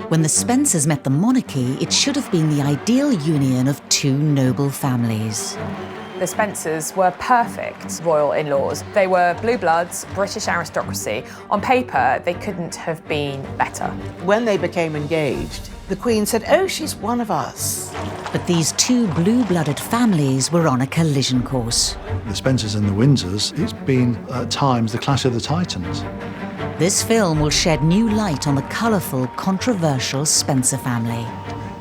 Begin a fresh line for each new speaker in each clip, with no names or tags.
When the Spencers met the monarchy, it should have been the ideal union of two noble families.
The Spencers were perfect royal in-laws. They were blue bloods, British aristocracy. On paper, they couldn't have been better.
When they became engaged, the Queen said, "Oh, she's one of us."
But these two blue-blooded families were on a collision course.
The Spencers and the Windsors, it's been at times the clash of the titans.
This film will shed new light on the colourful, controversial Spencer family.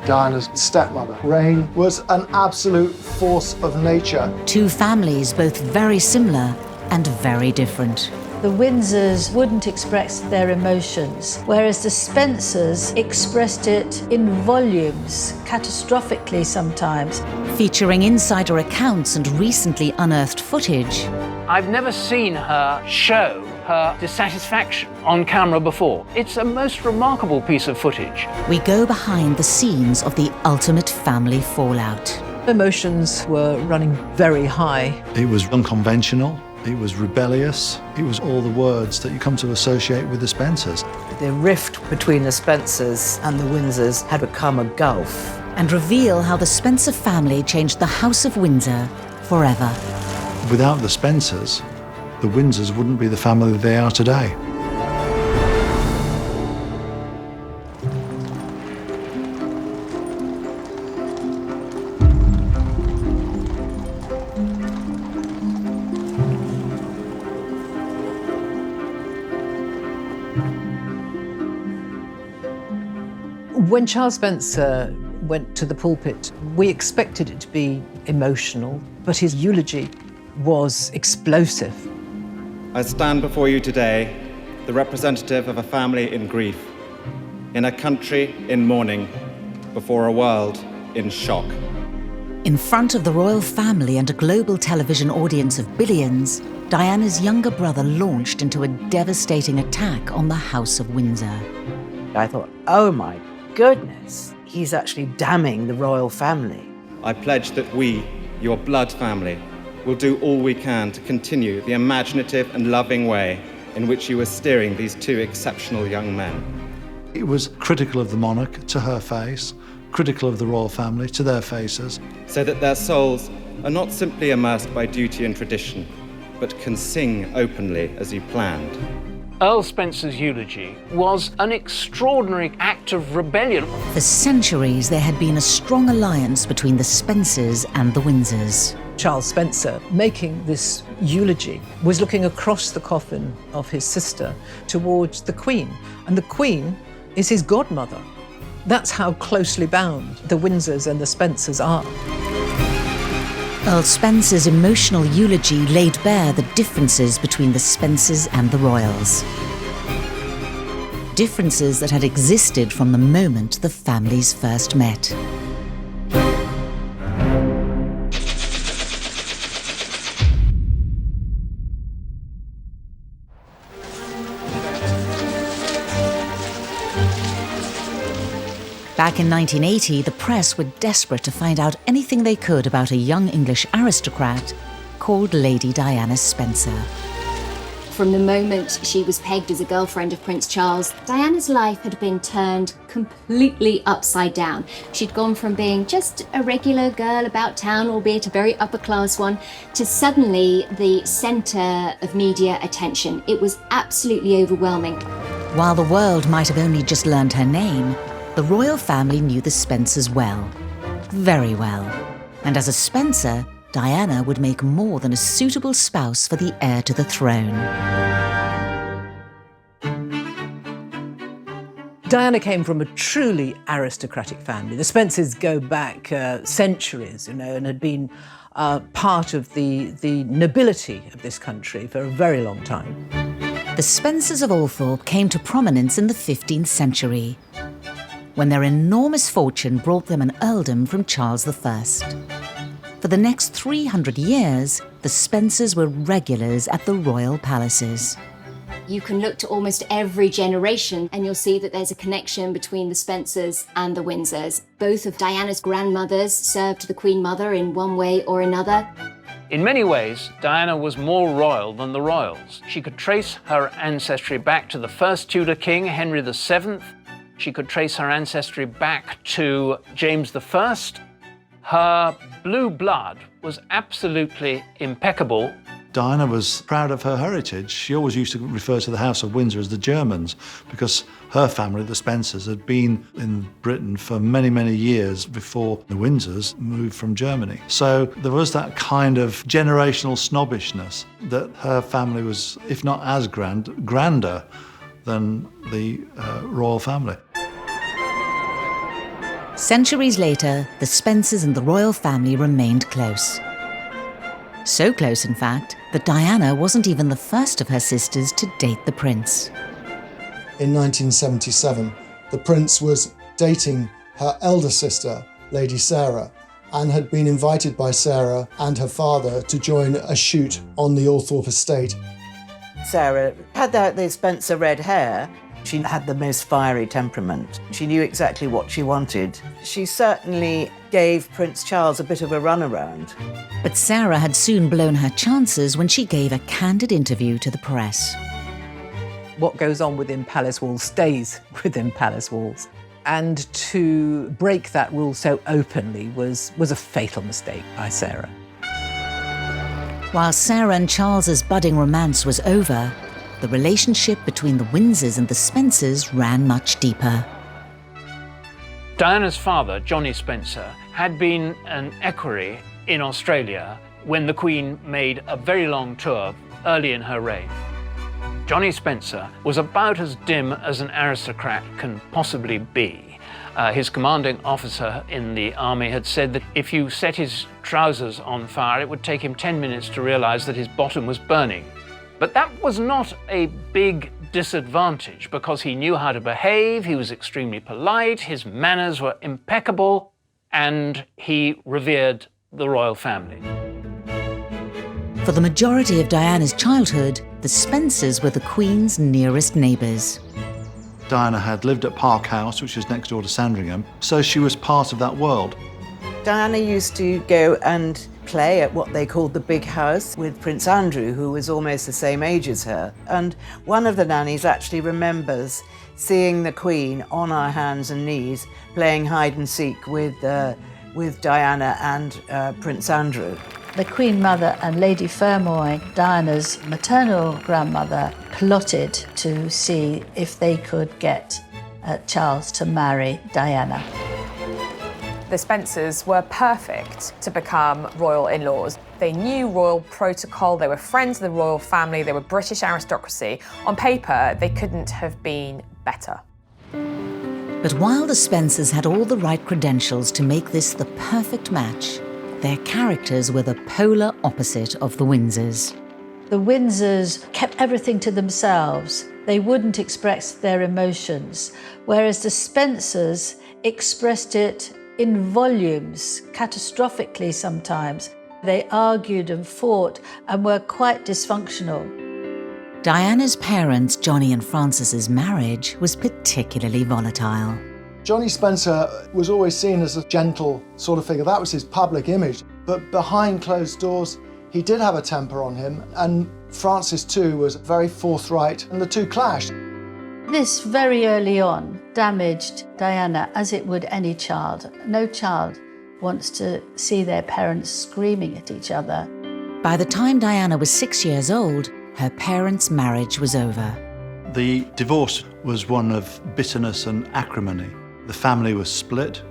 Diana's stepmother, Reine, was an absolute force of nature.
Two families both very similar and very different.
The Windsors wouldn't express their emotions, whereas the Spencers expressed it in volumes, catastrophically sometimes.
Featuring insider accounts and recently unearthed footage.
I've never seen her show her dissatisfaction on camera before. It's a most remarkable piece of footage.
We go behind the scenes of the ultimate family fallout.
Emotions were running very high.
It was unconventional, it was rebellious, it was all the words that you come to associate with the Spencers.
The rift between the Spencers and the Windsors had become a gulf.
And reveal how the Spencer family changed the House of Windsor forever.
Without the Spencers, the Windsors wouldn't be the family they are today.
When Charles Spencer went to the pulpit, we expected it to be emotional, but his eulogy was explosive.
I stand before you today, the representative of a family in grief, in a country in mourning, before a world in shock.
In front of the royal family and a global television audience of billions, Diana's younger brother launched into a devastating attack on the House of Windsor.
I thought, oh my goodness, he's actually damning the royal family.
I pledge that we, your blood family, will do all we can to continue the imaginative and loving way in which you are steering these two exceptional young men.
It was critical of the monarch to her face, critical of the royal family to their faces.
So that their souls are not simply immersed by duty and tradition, but can sing openly as you planned.
Earl Spencer's eulogy was an extraordinary act of rebellion.
For centuries, there had been a strong alliance between the Spencers and the Windsors.
Charles Spencer, making this eulogy, was looking across the coffin of his sister towards the Queen. And the Queen is his godmother. That's how closely bound the Windsors and the Spencers are.
Earl Spencer's emotional eulogy laid bare the differences between the Spencers and the royals. Differences that had existed from the moment the families first met. Back in 1980, the press were desperate to find out anything they could about a young English aristocrat called Lady Diana Spencer.
From the moment she was pegged as a girlfriend of Prince Charles, Diana's life had been turned completely upside down. She'd gone from being just a regular girl about town, albeit a very upper-class one, to suddenly the centre of media attention. It was absolutely overwhelming.
While the world might have only just learned her name, the royal family knew the Spencers well, very well. And as a Spencer, Diana would make more than a suitable spouse for the heir to the throne.
Diana came from a truly aristocratic family. The Spencers go back centuries, and had been part of the nobility of this country for a very long time.
The Spencers of Althorp came to prominence in the 15th century, when their enormous fortune brought them an earldom from Charles I. For the next 300 years, the Spencers were regulars at the royal palaces.
You can look to almost every generation and you'll see that there's a connection between the Spencers and the Windsors. Both of Diana's grandmothers served the Queen Mother in one way or another.
In many ways, Diana was more royal than the royals. She could trace her ancestry back to the first Tudor king, Henry VII, She could trace her ancestry back to James I. Her blue blood was absolutely impeccable.
Diana was proud of her heritage. She always used to refer to the House of Windsor as the Germans because her family, the Spencers, had been in Britain for many, many years before the Windsors moved from Germany. So there was that kind of generational snobbishness that her family was, if not as grander than the royal family.
Centuries later, the Spencers and the royal family remained close. So close, in fact, that Diana wasn't even the first of her sisters to date the prince.
In 1977, the prince was dating her elder sister, Lady Sarah, and had been invited by Sarah and her father to join a shoot on the Althorpe estate.
Sarah had the Spencer red hair. She had the most fiery temperament. She knew exactly what she wanted. She certainly gave Prince Charles a bit of a runaround.
But Sarah had soon blown her chances when she gave a candid interview to the press.
What goes on within palace walls stays within palace walls. And to break that rule so openly was a fatal mistake by Sarah.
While Sarah and Charles's budding romance was over, the relationship between the Windsors and the Spencers ran much deeper.
Diana's father, Johnny Spencer, had been an equerry in Australia when the Queen made a very long tour early in her reign. Johnny Spencer was about as dim as an aristocrat can possibly be. His commanding officer in the army had said that if you set his trousers on fire, it would take him 10 minutes to realize that his bottom was burning. But that was not a big disadvantage because he knew how to behave, he was extremely polite, his manners were impeccable, and he revered the royal family.
For the majority of Diana's childhood, the Spencers were the Queen's nearest neighbours.
Diana had lived at Park House, which is next door to Sandringham, so she was part of that world.
Diana used to go and play at what they called the big house with Prince Andrew, who was almost the same age as her. And one of the nannies actually remembers seeing the Queen on her hands and knees playing hide and seek with Diana and Prince Andrew.
The Queen Mother and Lady Fermoy, Diana's maternal grandmother, plotted to see if they could get Charles to marry Diana.
The Spencers were perfect to become royal in-laws. They knew royal protocol, they were friends of the royal family, they were British aristocracy. On paper, they couldn't have been better.
But while the Spencers had all the right credentials to make this the perfect match, their characters were the polar opposite of the Windsors.
The Windsors kept everything to themselves. They wouldn't express their emotions, whereas the Spencers expressed it in volumes, catastrophically sometimes. They argued and fought and were quite dysfunctional.
Diana's parents, Johnny and Frances's marriage, was particularly volatile.
Johnny Spencer was always seen as a gentle sort of figure. That was his public image. But behind closed doors, he did have a temper on him, and Frances too was very forthright, and the two clashed.
This very early on damaged Diana as it would any child. No child wants to see their parents screaming at each other.
By the time Diana was 6 years old, her parents' marriage was over.
The divorce was one of bitterness and acrimony. The family was split.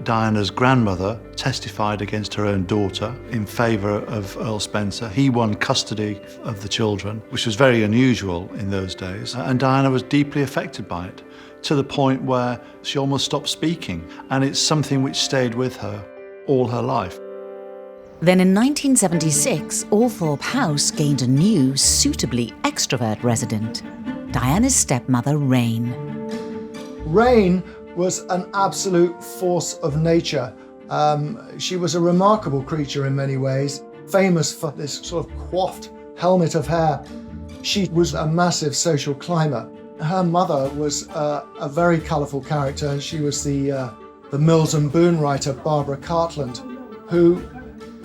Diana's grandmother testified against her own daughter in favour of Earl Spencer. He won custody of the children, which was very unusual in those days. And Diana was deeply affected by it, to the point where she almost stopped speaking. And it's something which stayed with her all her life.
Then in 1976, Althorpe House gained a new, suitably extrovert resident, Diana's stepmother, Rain.
Rain was an absolute force of nature. She was a remarkable creature in many ways, famous for this sort of coiffed helmet of hair. She was a massive social climber. Her mother was a very colourful character. She was the Mills and Boon writer, Barbara Cartland, who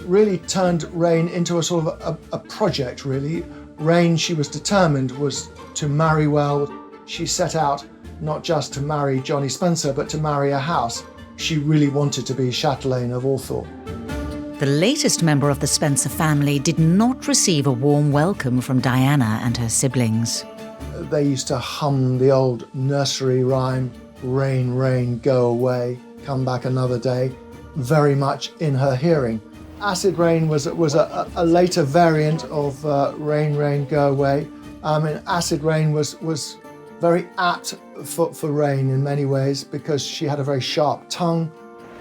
really turned Rain into a sort of a project, really. Rain, she was determined, was to marry well. She set out not just to marry Johnny Spencer, but to marry a house. She really wanted to be chatelaine of Althorp.
The latest member of the Spencer family did not receive a warm welcome from Diana and her siblings.
They used to hum the old nursery rhyme, "Rain, rain, go away, come back another day," very much in her hearing. Acid rain was a later variant of "Rain, rain, go away." Acid rain was very apt for Rain in many ways because she had a very sharp tongue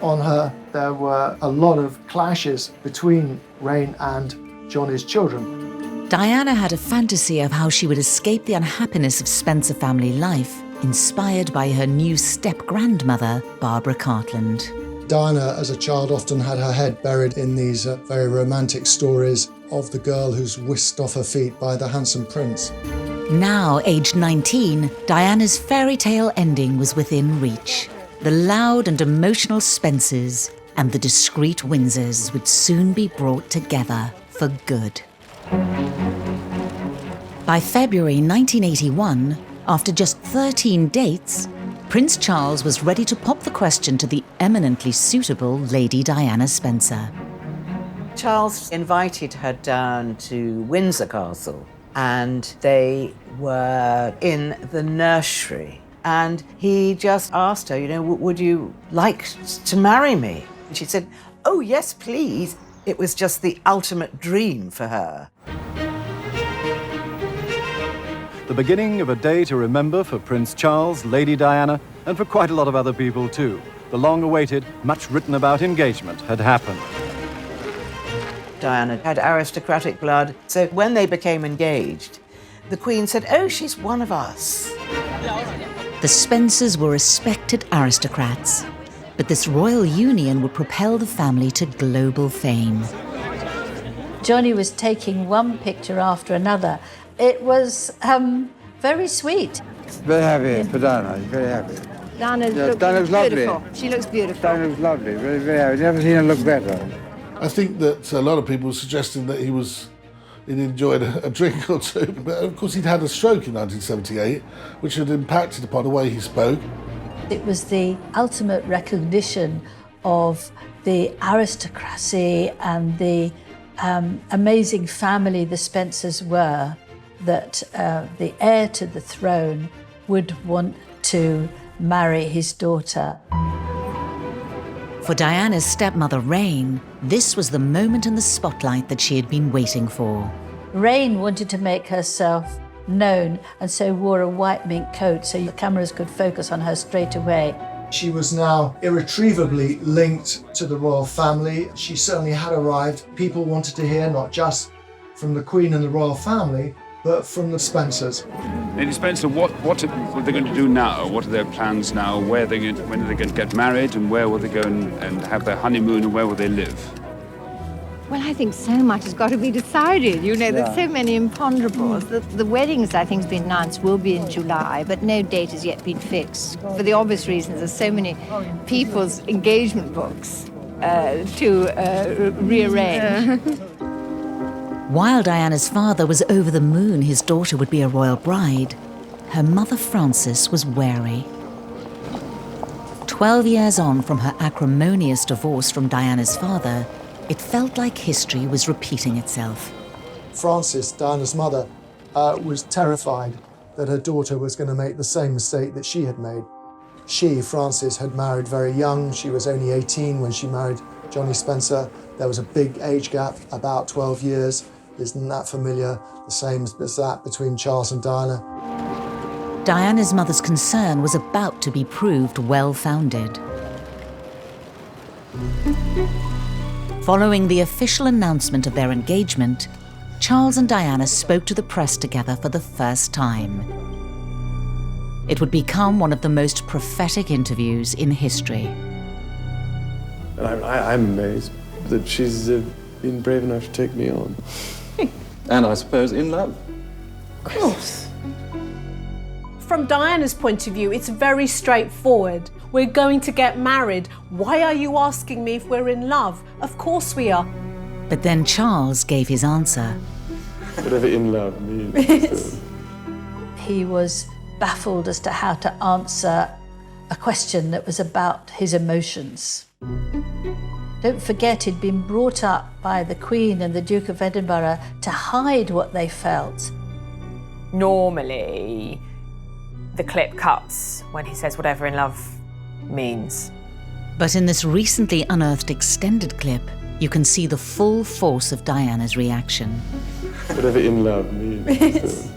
on her. There were a lot of clashes between Rain and Johnny's children.
Diana had a fantasy of how she would escape the unhappiness of Spencer family life, inspired by her new step-grandmother, Barbara Cartland.
Diana, as a child, often had her head buried in these very romantic stories of the girl who's whisked off her feet by the handsome prince.
Now, aged 19, Diana's fairy tale ending was within reach. The loud and emotional Spencers and the discreet Windsors would soon be brought together for good. By February 1981, after just 13 dates, Prince Charles was ready to pop the question to the eminently suitable Lady Diana Spencer.
Charles invited her down to Windsor Castle, and they were in the nursery. And he just asked her, would you like to marry me? And she said, "Oh, yes, please." It was just the ultimate dream for her.
The beginning of a day to remember for Prince Charles, Lady Diana, and for quite a lot of other people too. The long-awaited, much written about engagement had happened.
Diana had aristocratic blood, so when they became engaged, the Queen said, "Oh, she's one of us."
The Spencers were respected aristocrats, but this royal union would propel the family to global fame.
Johnny was taking one picture after another. It was very sweet.
Very happy for Diana, very happy.
Diana
looks lovely.
beautiful. She looks beautiful.
Diana looks lovely, very, very happy. Never seen her look better.
I think that a lot of people were suggesting that he'd enjoyed a drink or two, but of course he'd had a stroke in 1978, which had impacted upon the way he spoke.
It was the ultimate recognition of the aristocracy and the amazing family the Spencers were, that the heir to the throne would want to marry his daughter.
For Diana's stepmother, Rain, this was the moment in the spotlight that she had been waiting for.
Rain wanted to make herself known and so wore a white mink coat so the cameras could focus on her straight away.
She was now irretrievably linked to the royal family. She certainly had arrived. People wanted to hear not just from the Queen and the royal family, but from the Spencers.
Lady Spencer, what are they going to do now? What are their plans now? When are they going to get married, and where will they go and have their honeymoon, and where will they live?
Well, I think so much has got to be decided. There's so many imponderables. The weddings, I think, has been announced will be in July, but no date has yet been fixed. For the obvious reasons, there's so many people's engagement books to rearrange.
While Diana's father was over the moon his daughter would be a royal bride, her mother Frances was wary. 12 years on from her acrimonious divorce from Diana's father, it felt like history was repeating itself.
Frances, Diana's mother, was terrified that her daughter was going to make the same mistake that she had made. She, Frances, had married very young. She was only 18 when she married Johnny Spencer. There was a big age gap, about 12 years. Isn't that familiar? The same as that between Charles and Diana.
Diana's mother's concern was about to be proved well-founded. Following the official announcement of their engagement, Charles and Diana spoke to the press together for the first time. It would become one of the most prophetic interviews in history.
I'm amazed that she's been brave enough to take me on. And I suppose in love.
Of course. From Diana's point of view, it's very straightforward. We're going to get married. Why are you asking me if we're in love? Of course we are.
But then Charles gave his answer.
Whatever in love means.
He was baffled as to how to answer a question that was about his emotions. Don't forget, he'd been brought up by the Queen and the Duke of Edinburgh to hide what they felt.
Normally, the clip cuts when he says whatever in love means.
But in this recently unearthed extended clip, you can see the full force of Diana's reaction.
Whatever in love means.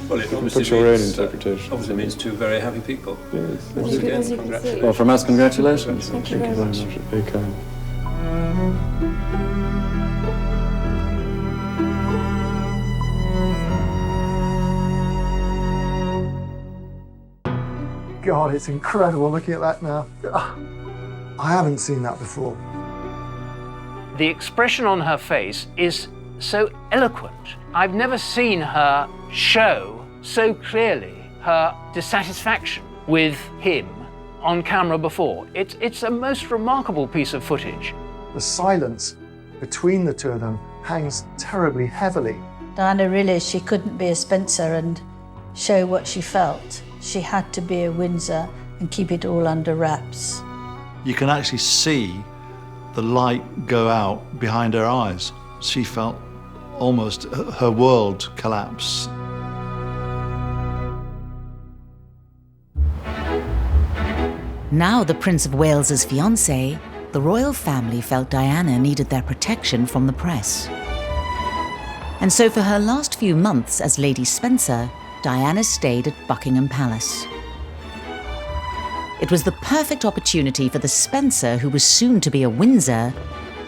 Well, it
You can
obviously
put your own
means,
interpretation.
Obviously means two very happy people.
Yes.
Once again, congratulations.
Well, from us, congratulations.
Thank you very much.
Very kind.
God, it's incredible looking at that now. I haven't seen that before.
The expression on her face is so eloquent. I've never seen her show so clearly her dissatisfaction with him on camera before. It's a most remarkable piece of footage.
The silence between the two of them hangs terribly heavily.
Diana realised she couldn't be a Spencer and show what she felt. She had to be a Windsor and keep it all under wraps.
You can actually see the light go out behind her eyes. She felt almost her world collapse.
Now the Prince of Wales's fiancée, the royal family felt Diana needed their protection from the press. And so for her last few months as Lady Spencer, Diana stayed at Buckingham Palace. It was the perfect opportunity for the Spencer, who was soon to be a Windsor,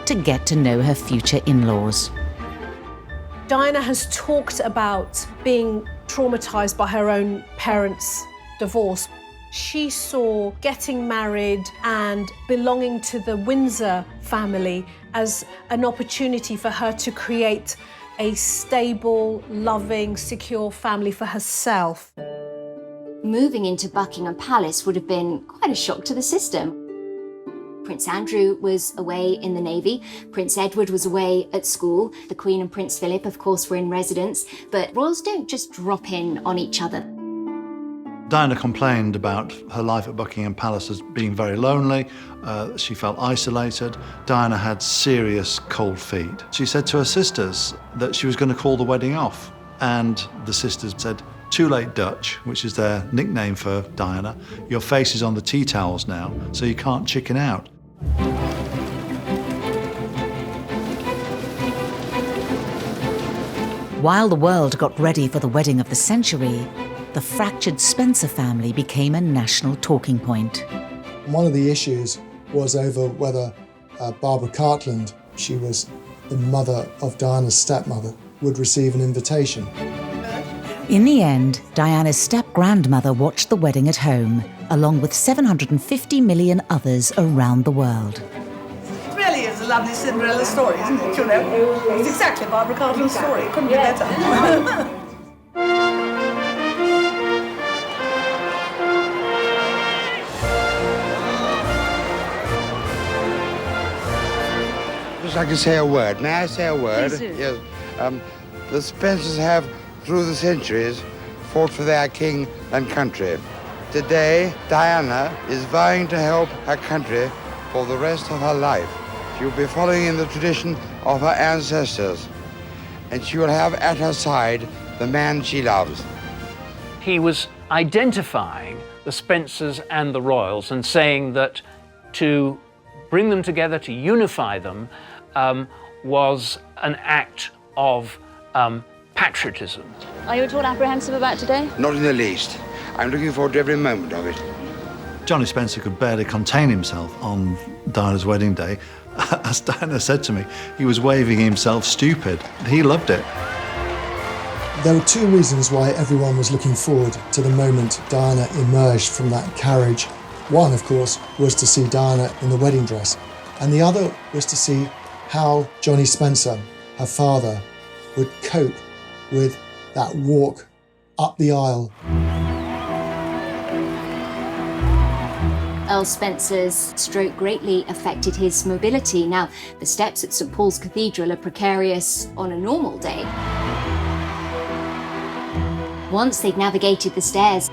to get to know her future in-laws.
Diana has talked about being traumatised by her own parents' divorce. She saw getting married and belonging to the Windsor family as an opportunity for her to create a stable, loving, secure family for herself.
Moving into Buckingham Palace would have been quite a shock to the system. Prince Andrew was away in the Navy, Prince Edward was away at school, the Queen and Prince Philip, of course, were in residence, but royals don't just drop in on each other.
Diana complained about her life at Buckingham Palace as being very lonely. She felt isolated. Diana had serious cold feet. She said to her sisters that she was going to call the wedding off. And the sisters said, "Too late, Dutch," which is their nickname for Diana. "Your face is on the tea towels now, so you can't chicken out."
While the world got ready for the wedding of the century, the fractured Spencer family became a national talking point.
One of the issues was over whether Barbara Cartland, she was the mother of Diana's stepmother, would receive an invitation.
In the end, Diana's step-grandmother watched the wedding at home, along with 750 million others around the world.
It really is a lovely Cinderella story, isn't it? You know, it's exactly Barbara Cartland's story. It couldn't be better.
Just I can say a word. May I say a word?
Please do.
Yes. The Spencers have, through the centuries, fought for their king and country. Today, Diana is vowing to help her country for the rest of her life. She will be following in the tradition of her ancestors, and she will have at her side the man she loves.
He was identifying the Spencers and the royals and saying that to bring them together, to unify them, was an act of patriotism.
Are you at all apprehensive about today?
Not in the least. I'm looking forward to every moment of it.
Johnny Spencer could barely contain himself on Diana's wedding day. As Diana said to me, he was waving himself stupid. He loved it.
There were two reasons why everyone was looking forward to the moment Diana emerged from that carriage. One, of course, was to see Diana in the wedding dress, and the other was to see how Johnny Spencer, her father, would cope with that walk up the aisle.
Earl Spencer's stroke greatly affected his mobility. Now, the steps at St Paul's Cathedral are precarious on a normal day. Once they'd navigated the stairs,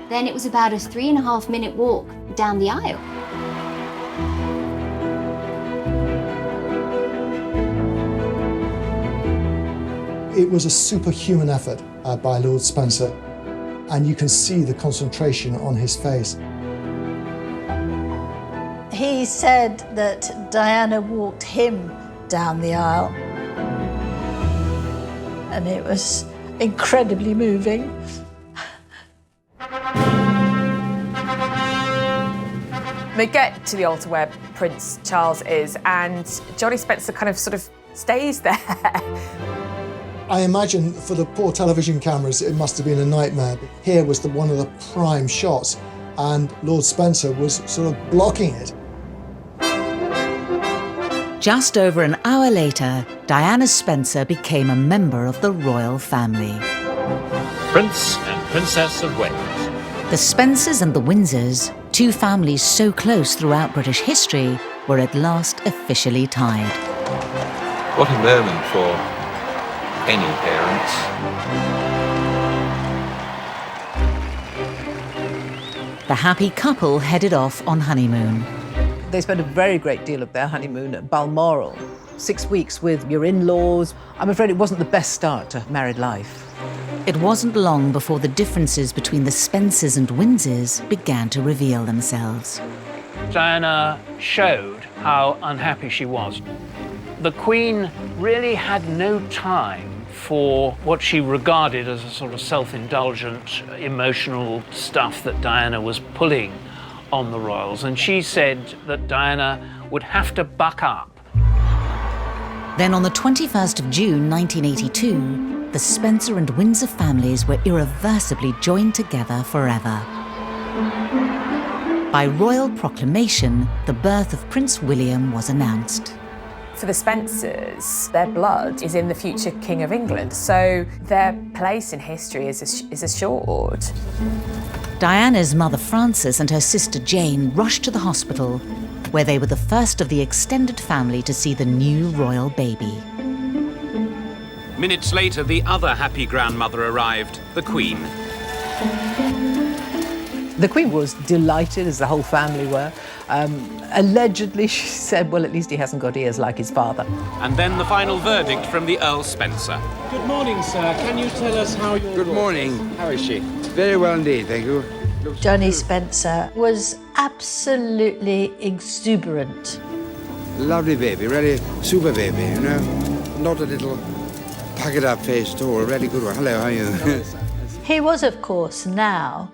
Then it was about a 3.5-minute walk down the aisle.
It was a superhuman effort by Lord Spencer, and you can see the concentration on his face.
He said that Diana walked him down the aisle, and it was incredibly moving.
They get to the altar where Prince Charles is, and Johnny Spencer kind of sort of stays there.
I imagine for the poor television cameras, it must have been a nightmare. Here was one of the prime shots, and Lord Spencer was sort of blocking it.
Just over an hour later, Diana Spencer became a member of the royal family.
Prince and Princess of Wales.
The Spencers and the Windsors, two families so close throughout British history, were at last officially tied.
What a moment for any parents.
The happy couple headed off on honeymoon.
They spent a very great deal of their honeymoon at Balmoral. 6 weeks with your in-laws. I'm afraid it wasn't the best start to married life.
It wasn't long before the differences between the Spencers and Windsors began to reveal themselves.
Diana showed how unhappy she was. The Queen really had no time for what she regarded as a sort of self-indulgent, emotional stuff that Diana was pulling on the royals, and she said that Diana would have to buck up.
Then on the 21st of June 1982, the Spencer and Windsor families were irreversibly joined together forever. By royal proclamation, the birth of Prince William was announced.
For the Spencers, their blood is in the future King of England, so their place in history is assured.
Diana's mother Frances and her sister Jane rushed to the hospital, where they were the first of the extended family to see the new royal baby.
Minutes later, the other happy grandmother arrived, the Queen.
The Queen was delighted, as the whole family were. Allegedly, she said, well, at least he hasn't got ears like his father.
And then the final verdict from the Earl Spencer.
Good morning, sir. Can you tell us how you're...
Good morning.
How is she?
Very well indeed, thank you.
Johnny Spencer was absolutely exuberant.
Lovely baby, really super baby, you know. Not a little pack it up face at all, really good one. Hello, how are you?
He was, of course, now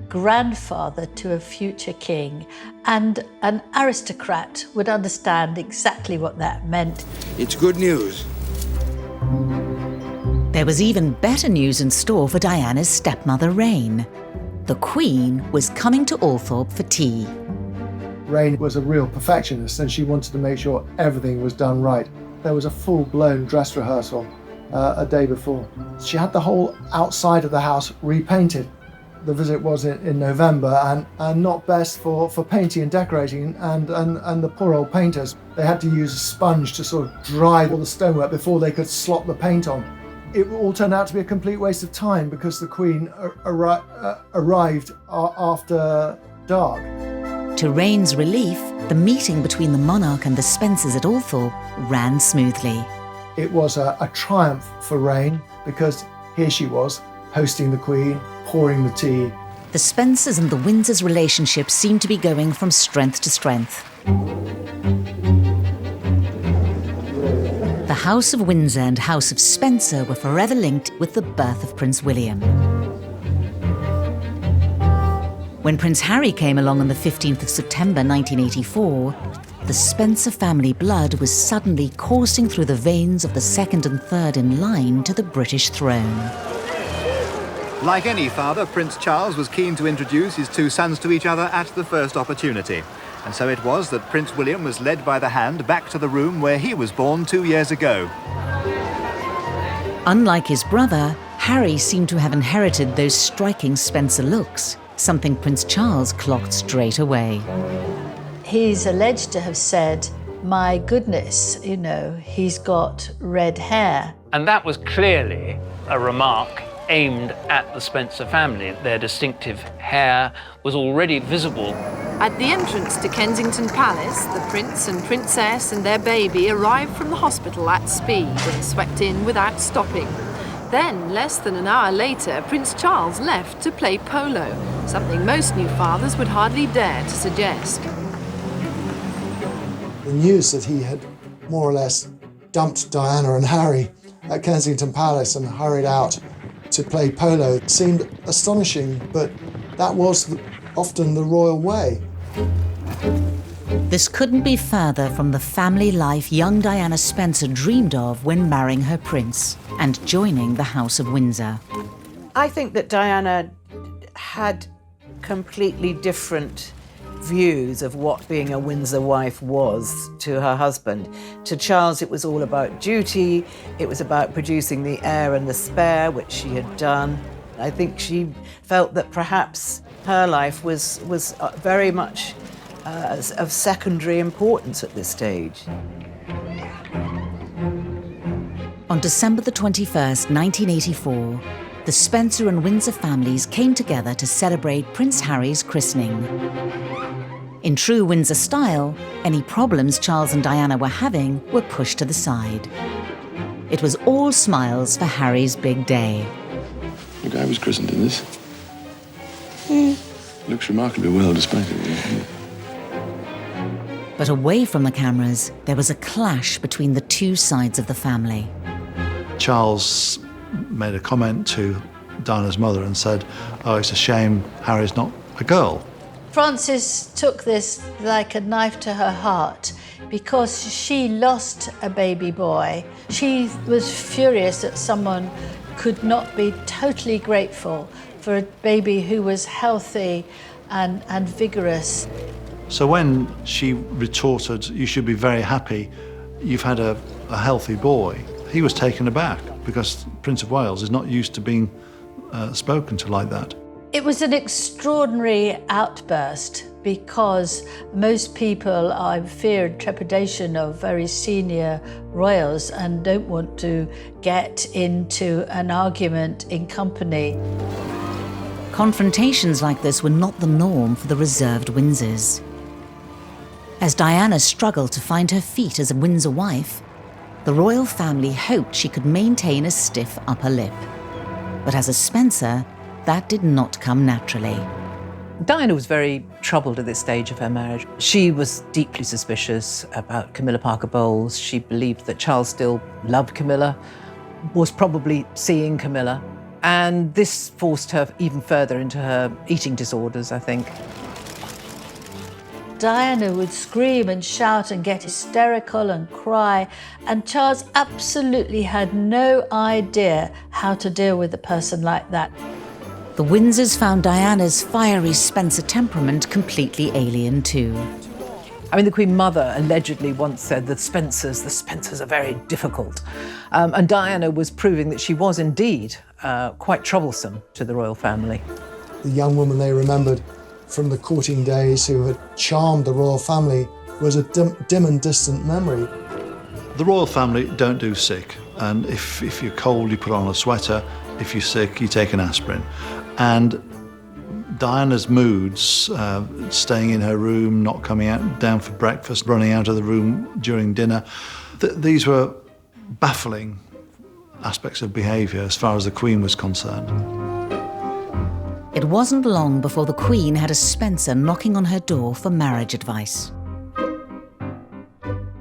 grandfather to a future king, and an aristocrat would understand exactly what that meant.
It's good news.
There was even better news in store for Diana's stepmother, Rain. The Queen was coming to Althorpe for tea.
Rain was a real perfectionist, and she wanted to make sure everything was done right. There was a full-blown dress rehearsal a day before. She had the whole outside of the house repainted. The visit was in November, and not best for painting and decorating, and the poor old painters, they had to use a sponge to sort of dry all the stonework before they could slop the paint on. It all turned out to be a complete waste of time because the Queen arrived after dark.
To Rain's relief, the meeting between the monarch and the Spencers at Althorpe ran smoothly.
It was a triumph for Rain because here she was, hosting the Queen, pouring the tea.
The Spencers and the Windsors' relationship seemed to be going from strength to strength. The House of Windsor and House of Spencer were forever linked with the birth of Prince William. When Prince Harry came along on the 15th of September 1984, the Spencer family blood was suddenly coursing through the veins of the second and third in line to the British throne.
Like any father, Prince Charles was keen to introduce his two sons to each other at the first opportunity. And so it was that Prince William was led by the hand back to the room where he was born 2 years ago.
Unlike his brother, Harry seemed to have inherited those striking Spencer looks, something Prince Charles clocked straight away.
He's alleged to have said, my goodness, he's got red hair.
And that was clearly a remark aimed at the Spencer family. Their distinctive hair was already visible.
At the entrance to Kensington Palace, the Prince and Princess and their baby arrived from the hospital at speed and swept in without stopping. Then, less than an hour later, Prince Charles left to play polo, something most new fathers would hardly dare to suggest.
The news that he had more or less dumped Diana and Harry at Kensington Palace and hurried out to play polo seemed astonishing, but that was often the royal way.
This couldn't be further from the family life young Diana Spencer dreamed of when marrying her prince and joining the House of Windsor.
I think that Diana had completely different views of what being a Windsor wife was to her husband. To Charles, it was all about duty. It was about producing the heir and the spare, which she had done. I think she felt that perhaps her life was very much of secondary importance at this stage.
On December the 21st, 1984, the Spencer and Windsor families came together to celebrate Prince Harry's christening. In true Windsor style, any problems Charles and Diana were having were pushed to the side. It was all smiles for Harry's big day.
Look, I was christened in this. Looks remarkably well despite it.
But away from the cameras, there was a clash between the two sides of the family.
Charles made a comment to Diana's mother and said, "Oh, it's a shame Harry's not a girl."
Frances took this like a knife to her heart because she lost a baby boy. She was furious that someone could not be totally grateful for a baby who was healthy and vigorous.
So when she retorted, "You should be very happy, you've had a healthy boy," he was taken aback because Prince of Wales is not used to being spoken to like that.
It was an extraordinary outburst because most people are in fear and trepidation of very senior royals and don't want to get into an argument in company.
Confrontations like this were not the norm for the reserved Windsors. As Diana struggled to find her feet as a Windsor wife, the royal family hoped she could maintain a stiff upper lip. But as a Spencer, that did not come naturally.
Diana was very troubled at this stage of her marriage. She was deeply suspicious about Camilla Parker Bowles. She believed that Charles still loved Camilla, was probably seeing Camilla, and this forced her even further into her eating disorders, I think.
Diana would scream and shout and get hysterical and cry, and Charles absolutely had no idea how to deal with a person like that.
The Windsors found Diana's fiery Spencer temperament completely alien too.
I mean, the Queen Mother allegedly once said the Spencers are very difficult. And Diana was proving that she was indeed quite troublesome to the royal family.
The young woman they remembered from the courting days who had charmed the royal family was a dim and distant memory.
The royal family don't do sick, and if you're cold, you put on a sweater. If you're sick, you take an aspirin. And Diana's moods, staying in her room, not coming down for breakfast, running out of the room during dinner, these were baffling aspects of behaviour as far as the Queen was concerned.
It wasn't long before the Queen had a Spencer knocking on her door for marriage advice.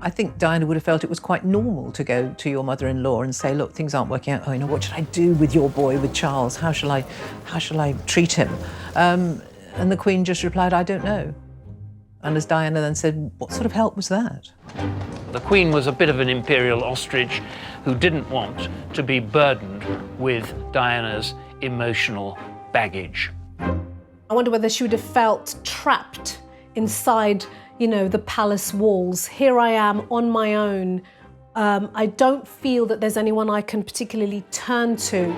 I think Diana would have felt it was quite normal to go to your mother-in-law and say, look, things aren't working out. Oh, what should I do with your boy, with Charles? How shall I treat him? And the Queen just replied, I don't know. And as Diana then said, what sort of help was that?
The Queen was a bit of an imperial ostrich who didn't want to be burdened with Diana's emotional baggage.
I wonder whether she would have felt trapped inside the palace walls. Here I am on my own. I don't feel that there's anyone I can particularly turn to.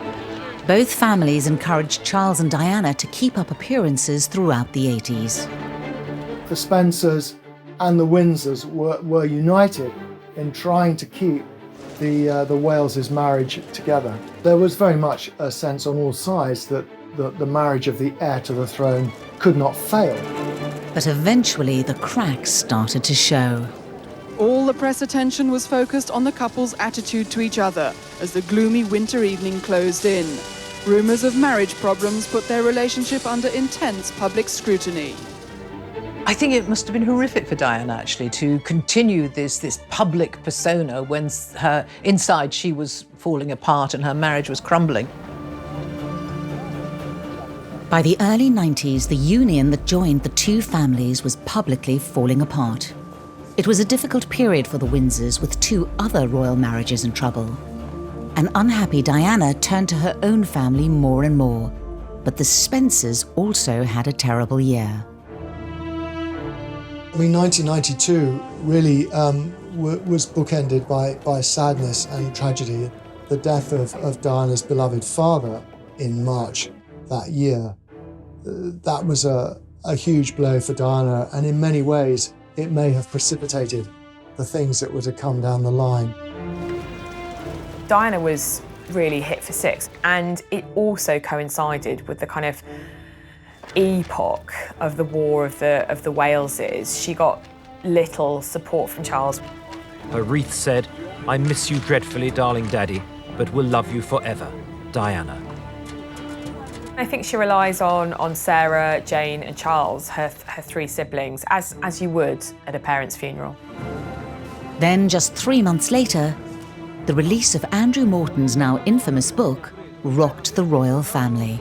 Both families encouraged Charles and Diana to keep up appearances throughout the 80s.
The Spencers and the Windsors were united in trying to keep the Wales' marriage together. There was very much a sense on all sides that the marriage of the heir to the throne could not fail.
But eventually the cracks started to show.
All the press attention was focused on the couple's attitude to each other as the gloomy winter evening closed in. Rumours of marriage problems put their relationship under intense public scrutiny.
I think it must have been horrific for Diana, actually, to continue this public persona when inside she was falling apart and her marriage was crumbling.
By the early 90s, the union that joined the two families was publicly falling apart. It was a difficult period for the Windsors, with two other royal marriages in trouble. An unhappy Diana turned to her own family more and more, but the Spencers also had a terrible year.
I mean, 1992 really was bookended by sadness and tragedy. The death of Diana's beloved father in March that year. That was a huge blow for Diana, and in many ways it may have precipitated the things that were to come down the line.
Diana was really hit for six, and it also coincided with the kind of epoch of the War of the Waleses. She got little support from Charles.
Her wreath said, "I miss you dreadfully, darling Daddy, but will love you forever, Diana."
I think she relies on Sarah, Jane and Charles, her three siblings, as you would at a parent's funeral.
Then, just 3 months later, the release of Andrew Morton's now infamous book rocked the royal family.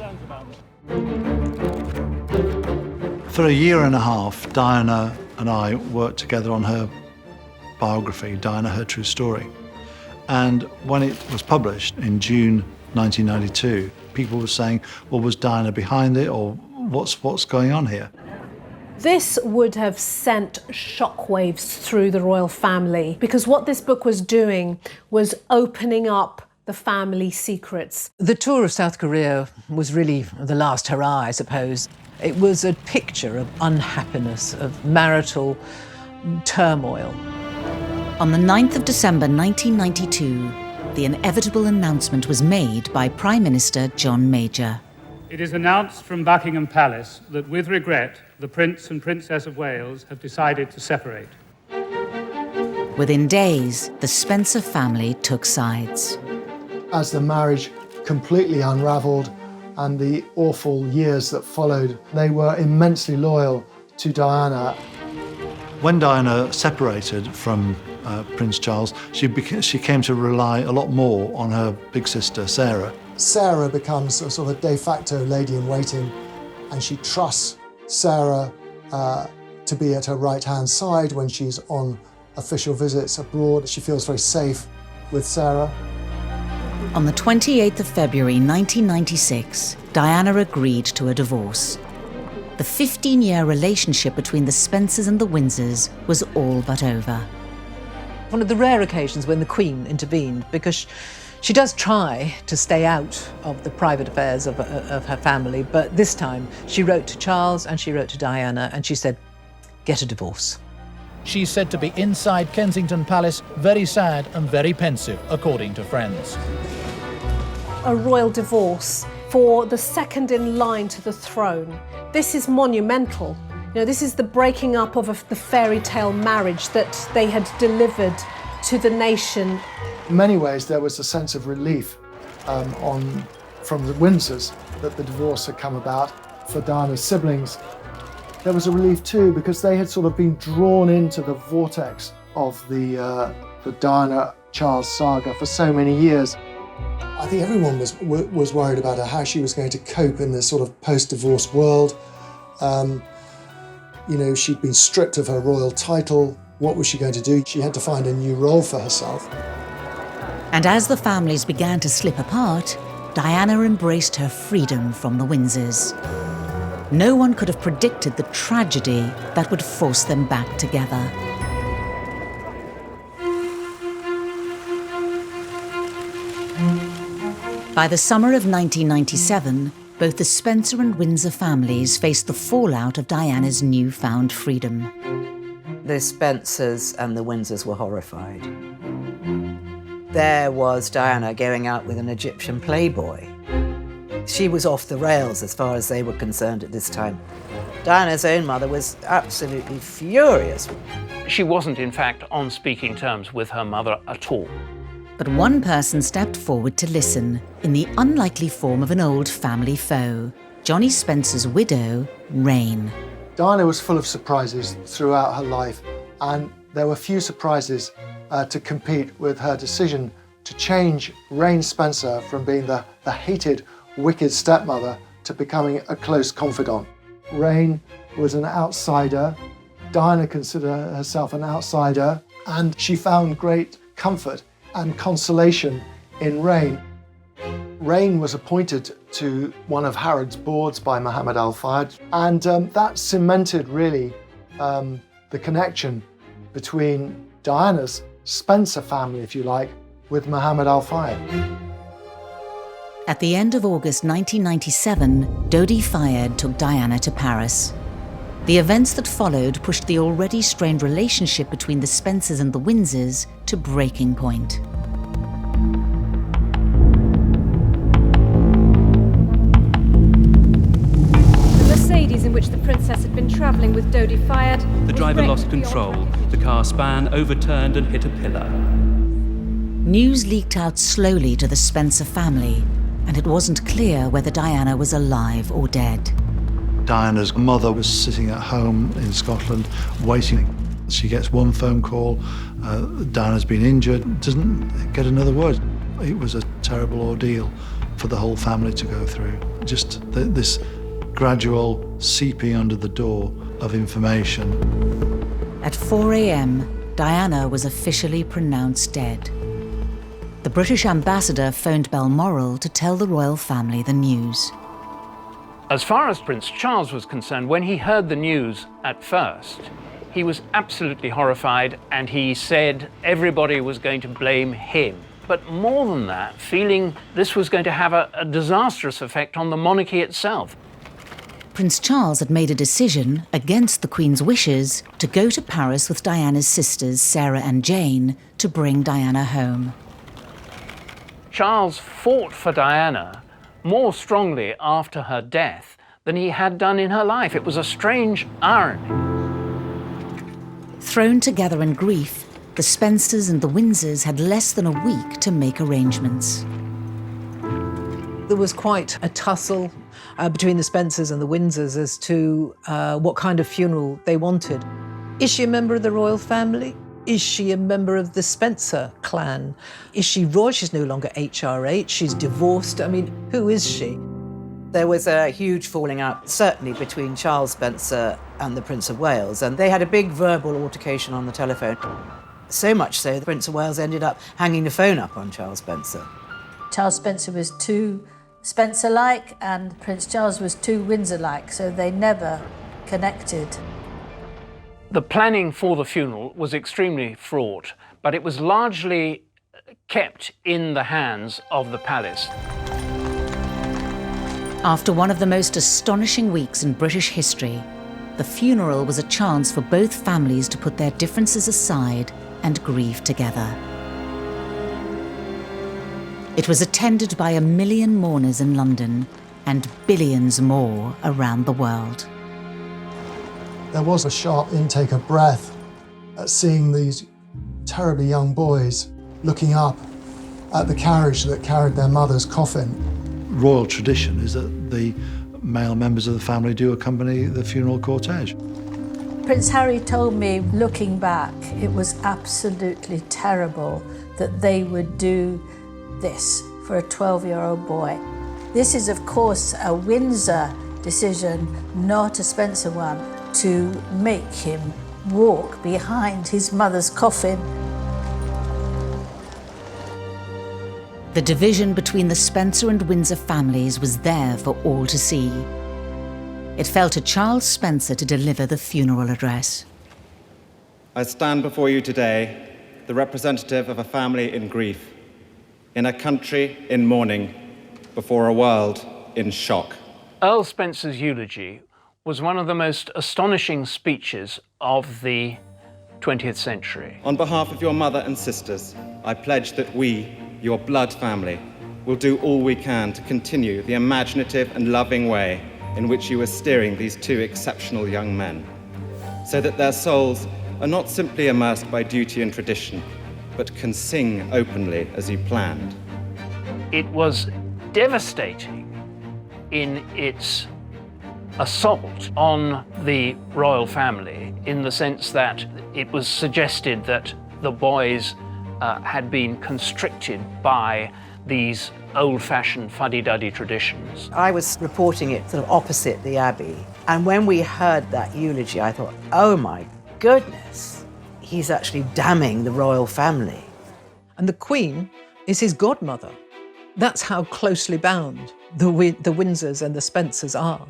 For a year and a half, Diana and I worked together on her biography, Diana, Her True Story. And when it was published in June 1992, people were saying, well, was Diana behind it, or what's going on here?
This would have sent shockwaves through the royal family, because what this book was doing was opening up the family secrets.
The tour of South Korea was really the last hurrah, I suppose. It was a picture of unhappiness, of marital turmoil.
On the 9th of December 1992, the inevitable announcement was made by Prime Minister John Major.
It is announced from Buckingham Palace that, with regret, the Prince and Princess of Wales have decided to separate.
Within days, the Spencer family took sides.
As the marriage completely unravelled and the awful years that followed, they were immensely loyal to Diana.
When Diana separated from Prince Charles, she came to rely a lot more on her big sister, Sarah.
Sarah becomes a sort of de facto lady-in-waiting, and she trusts Sarah to be at her right-hand side when she's on official visits abroad. She feels very safe with Sarah.
On the 28th of February 1996, Diana agreed to a divorce. The 15-year relationship between the Spencers and the Windsors was all but over.
One of the rare occasions when the Queen intervened, because she does try to stay out of the private affairs of her family, but this time she wrote to Charles and she wrote to Diana and she said, get a divorce.
She's said to be inside Kensington Palace, very sad and very pensive, according to friends.
A royal divorce for the second in line to the throne. This is monumental. You know, this is the breaking up of the fairy tale marriage that they had delivered to the nation.
In many ways, there was a sense of relief from the Windsors that the divorce had come about. For Diana's siblings, there was a relief too, because they had sort of been drawn into the vortex of the Diana-Charles saga for so many years. I think everyone was worried about her, how she was going to cope in this sort of post-divorce world. You know, she'd been stripped of her royal title. What was she going to do? She had to find a new role for herself.
And as the families began to slip apart, Diana embraced her freedom from the Windsors. No one could have predicted the tragedy that would force them back together. By the summer of 1997, both the Spencer and Windsor families faced the fallout of Diana's newfound freedom.
The Spencers and the Windsors were horrified. There was Diana going out with an Egyptian playboy. She was off the rails as far as they were concerned at this time. Diana's own mother was absolutely furious.
She wasn't, in fact, on speaking terms with her mother at all.
But one person stepped forward to listen, in the unlikely form of an old family foe, Johnny Spencer's widow, Rain.
Diana was full of surprises throughout her life, and there were few surprises to compete with her decision to change Rain Spencer from being the hated, wicked stepmother to becoming a close confidant. Rain was an outsider. Diana considered herself an outsider, and she found great comfort and consolation in Rain. Rain was appointed to one of Harrod's boards by Muhammad al-Fayed, and that cemented really the connection between Diana's Spencer family, if you like, with Muhammad al-Fayed.
At the end of August 1997, Dodi Fayed took Diana to Paris. The events that followed pushed the already strained relationship between the Spencers and the Windsors to breaking point.
The Mercedes in which the princess had been travelling with Dodi Fayed.
The driver lost control. The car span overturned and hit a pillar.
News leaked out slowly to the Spencer family, and it wasn't clear whether Diana was alive or dead.
Diana's mother was sitting at home in Scotland waiting. She gets one phone call, Diana's been injured, doesn't get another word. It was a terrible ordeal for the whole family to go through. Just this gradual seeping under the door of information.
At 4 a.m., Diana was officially pronounced dead. The British ambassador phoned Balmoral to tell the royal family the news.
As far as Prince Charles was concerned, when he heard the news at first, he was absolutely horrified, and he said everybody was going to blame him. But more than that, feeling this was going to have a disastrous effect on the monarchy itself.
Prince Charles had made a decision, against the Queen's wishes, to go to Paris with Diana's sisters, Sarah and Jane, to bring Diana home.
Charles fought for Diana more strongly after her death than he had done in her life. It was a strange irony.
Thrown together in grief, the Spencers and the Windsors had less than a week to make arrangements.
There was quite a tussle between the Spencers and the Windsors as to what kind of funeral they wanted. Is she a member of the royal family? Is she a member of the Spencer clan? Is she royal? She's no longer HRH. She's divorced. I mean, who is she?
There was a huge falling out, certainly between Charles Spencer and the Prince of Wales, and they had a big verbal altercation on the telephone. So much so, the Prince of Wales ended up hanging the phone up on Charles Spencer.
Charles Spencer was too Spencer-like and Prince Charles was too Windsor-like, so they never connected.
The planning for the funeral was extremely fraught, but it was largely kept in the hands of the palace.
After one of the most astonishing weeks in British history, the funeral was a chance for both families to put their differences aside and grieve together. It was attended by 1 million mourners in London and billions more around the world.
There was a sharp intake of breath at seeing these terribly young boys looking up at the carriage that carried their mother's coffin.
Royal tradition is that the male members of the family do accompany the funeral cortege.
Prince Harry told me, looking back, it was absolutely terrible that they would do this for a 12-year-old boy. This is, of course, a Windsor decision, not a Spencer one, to make him walk behind his mother's coffin.
The division between the Spencer and Windsor families was there for all to see. It fell to Charles Spencer to deliver the funeral address.
I stand before you today, the representative of a family in grief, in a country in mourning, before a world in shock.
Earl Spencer's eulogy was one of the most astonishing speeches of the 20th century.
On behalf of your mother and sisters, I pledge that we, your blood family, will do all we can to continue the imaginative and loving way in which you are steering these two exceptional young men, so that their souls are not simply immersed by duty and tradition, but can sing openly as you planned.
It was devastating in its assault on the royal family, in the sense that it was suggested that the boys had been constricted by these old-fashioned fuddy-duddy traditions.
I was reporting it sort of opposite the Abbey, and when we heard that eulogy, I thought, oh my goodness, he's actually damning the royal family.
And the Queen is his godmother. That's how closely bound the Windsors and the Spencers are.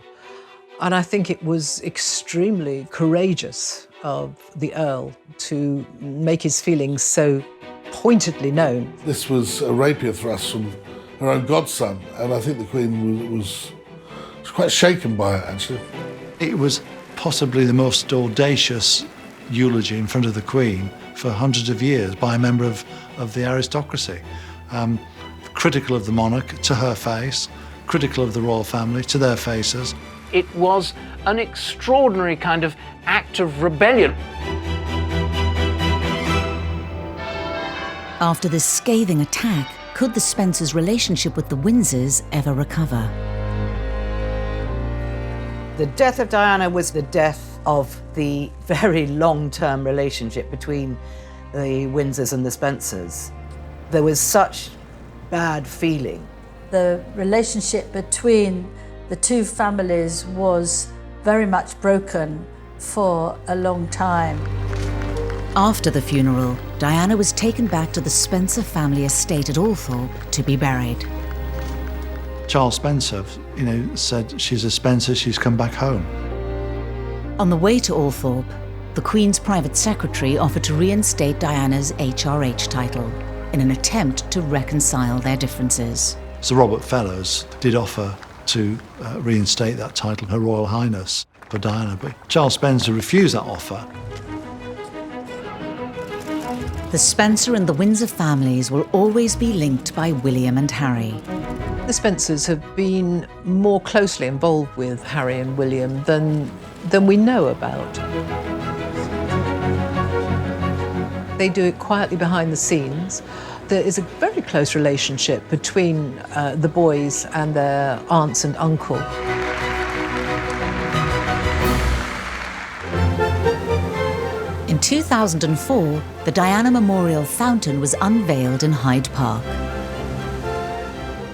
And I think it was extremely courageous of the Earl to make his feelings so pointedly known.
This was a rapier thrust from her own godson, and I think the Queen was quite shaken by it, actually.
It was possibly the most audacious eulogy in front of the Queen for hundreds of years by a member of the aristocracy. Critical of the monarch to her face, critical of the royal family to their faces.
It was an extraordinary kind of act of rebellion.
After this scathing attack, could the Spencers' relationship with the Windsors ever recover?
The death of Diana was the death of the very long-term relationship between the Windsors and the Spencers. There was such bad feeling.
The relationship between the two families was very much broken for a long time.
After the funeral, Diana was taken back to the Spencer family estate at Althorpe to be buried.
Charles Spencer, said, she's a Spencer, she's come back home.
On the way to Althorpe, the Queen's private secretary offered to reinstate Diana's HRH title in an attempt to reconcile their differences.
Sir Robert Fellows did offer to reinstate that title, Her Royal Highness, for Diana, but Charles Spencer refused that offer.
The Spencer and the Windsor families will always be linked by William and Harry.
The Spencers have been more closely involved with Harry and William than we know about. They do it quietly behind the scenes. There is a very close relationship between the boys and their aunts and uncle.
In 2004, the Diana Memorial Fountain was unveiled in Hyde Park.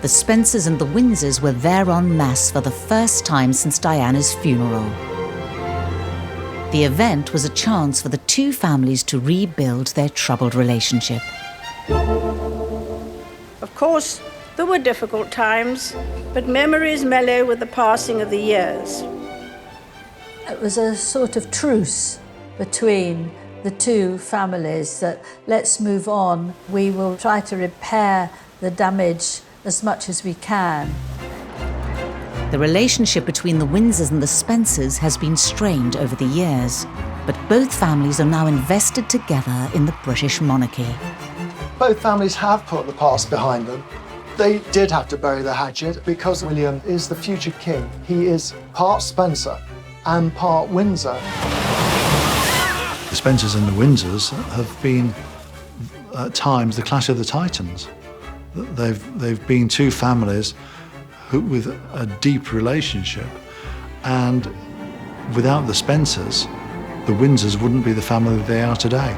The Spencers and the Windsors were there en masse for the first time since Diana's funeral. The event was a chance for the two families to rebuild their troubled relationship.
Of course, there were difficult times, but memories mellow with the passing of the years.
It was a sort of truce between the two families that let's move on. We will try to repair the damage as much as we can.
The relationship between the Windsors and the Spencers has been strained over the years, but both families are now invested together in the British monarchy.
Both families have put the past behind them. They did have to bury the hatchet because William is the future king. He is part Spencer and part Windsor.
The Spencers and the Windsors have been, at times, the clash of the titans. They've been two families with a deep relationship, and without the Spencers, the Windsors wouldn't be the family they are today.